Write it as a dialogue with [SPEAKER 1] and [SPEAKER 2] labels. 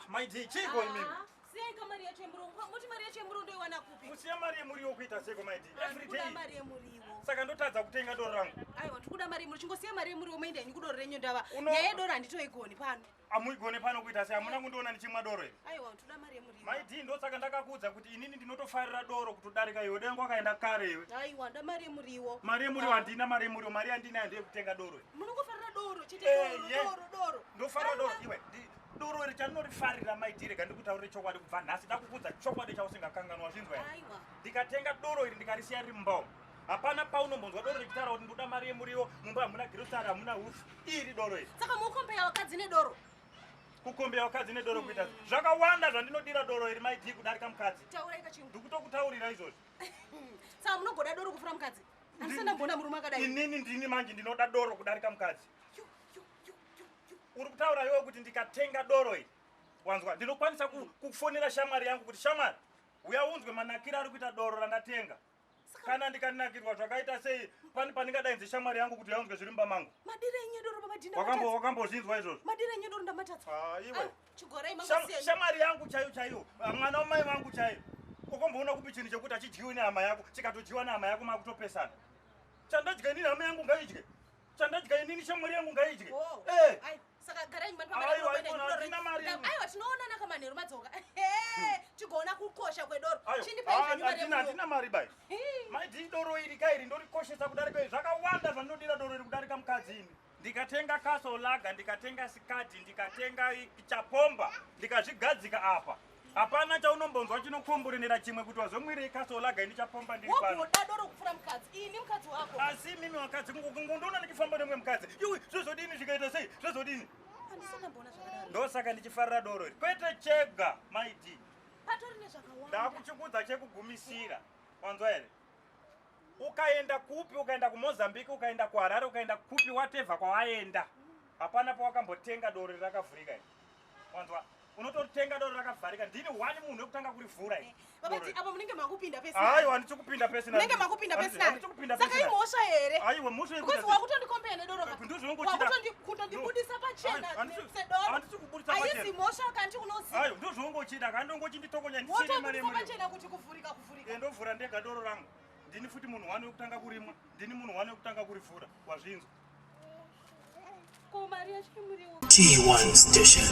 [SPEAKER 1] Maiti chiko mimi.
[SPEAKER 2] Senga Maria Chemuru. Muti Maria Chemuru ndio wanakupi.
[SPEAKER 1] Usiya Maria Muriwo kuita seko maiti. Every day.
[SPEAKER 2] Maria Muriwo.
[SPEAKER 1] Saka ndotadza kutenga doro rangu.
[SPEAKER 2] Aiwa tikuda Maria Muriwo chingosiya Maria Muriwo mainde nyikudoro renyu ndava. Nyaya doro handitoigoni pano.
[SPEAKER 1] Amuigone pano kuita sei amuna kundiona ndichimwa doro iri.
[SPEAKER 2] Aiwa tikuda Maria Muriwo.
[SPEAKER 1] Maiti ndosaka ndakakuudza kuti inini ndinotofarira doro kutodarika iwe dengo akaenda kare iwe.
[SPEAKER 2] Aiwa nda Maria Muriwo.
[SPEAKER 1] Maria Muriwo handina Maria Muriwo mari handina ndiye kutenga doro.
[SPEAKER 2] Munongofarira doro chete doro.
[SPEAKER 1] Ndofarira doro iwe. Doro iri chanorifarira maitire kandi kutaurira chokwadi kubva nhasi ndakukudza chokwadi chausingakanganwa zvinzwa here. Ndikatenga doro iri ndikarisiya riri mumbao. Hapana paunombonzwa doro richitaura kuti ndoda Maria Muriwo mumba hamuna girosari hamuna hufu iri doro iri.
[SPEAKER 2] Saka mukombeya wakadzi nedoro.
[SPEAKER 1] Kukombeya wakadzi nedoro kuita zvakawanda zvandinodira doro iri maiti kudarika mukadzi.
[SPEAKER 2] Taura ikachingu.
[SPEAKER 1] Ndikutokutaurira izvozvo.
[SPEAKER 2] Saka munogoda doro kufura mukadzi. Handisana mbona murume akadai.
[SPEAKER 1] Inini ndini manje ndinoda doro kudarika mukadzi. Uri kutaura iwe kuti ndikatenga doro iri wanzwa ndinokwanisa kufonera shamwari yangu kuti shamwari uya unzwe manakira ari kuita doro randatenga kana ndikanakirwa zvakaita sei pandingadainze shamwari yangu kuti yaunzwe zviri mumba mangu.
[SPEAKER 2] Madire enye doro pamadinda
[SPEAKER 1] wakambozvinzwa izvozvo.
[SPEAKER 2] Madire enye doro ndamatadza.
[SPEAKER 1] Iwe
[SPEAKER 2] chigora imangasiya
[SPEAKER 1] shamwari yangu chaiyo mwana wamai vangu chaiyo ukomboona kupi chinhu chekuti achidyiwi nehama yako chikatodyiwa nehama yako makutopesana. Chandadya inini hama yangu ngaidye chandadya inini shamwari yangu ngaidye.
[SPEAKER 2] Saka garai mani pamadoro aiwa tinoonana kamanheru madzoka chigona kukosha kwedoro
[SPEAKER 1] handina mari bai maiti doro iri kairi ndorikoshesa kudarika izvi zvakawanda zvandinodira doro iri kudarika mukadzi ini. Ndikatenga kasolaga ndikatenga sikati ndikatenga chapomba ndikazvigadzika apa hapana chaunombonzwa chinokomborenera chimwe kuti wazomwirei kasolaga ini chapomba ndiri pano.
[SPEAKER 2] Wogoda doro kufura mukadzi ini mukadzi wako.
[SPEAKER 1] Asi mimi wakadzi ngondoona ndichifamba nemwe mukadzi iwe zvezodini zvikaita sei zvezodini. Ndosaka ndichifarira doro iri kwete chega maiti.
[SPEAKER 2] Patorine zvakawanda.
[SPEAKER 1] Ndakuchikudza chekugumisira wanzwa here. Ukaenda kupi ukaenda kuMozambique ukaenda kuHarare ukaenda kupi whatever kwawaenda hapana pawakambotenga doro iri rakavhurika iri wanzwa unototenga doro rakavharika ndini wani munhu wekutanga kurivhura iri.
[SPEAKER 2] Babati apa munenge makupinda pesi.
[SPEAKER 1] Aiwa ndichikupinda pesi nani.
[SPEAKER 2] Munenge makupinda pesi nani. Saka imosha here.
[SPEAKER 1] Aiwa musha
[SPEAKER 2] ikuti wakutondikombeya nedoro ka. Wakutondibudisa pachena.
[SPEAKER 1] Handisukubudisa pachena.
[SPEAKER 2] Aisi mosha kanti unoziva.
[SPEAKER 1] Aiwa ndozvongochida kandongochinditokonya ndisiri mari yemuri.
[SPEAKER 2] Pachena kuti kuvhurika.
[SPEAKER 1] Ndovhura ndega doro rangu. Ndini futi munhu wani wekutanga kurimwa ndini munhu wani wekutanga kurivhura wazvinzwa.
[SPEAKER 2] Ko Maria Chemuriwo.
[SPEAKER 3] T1 station.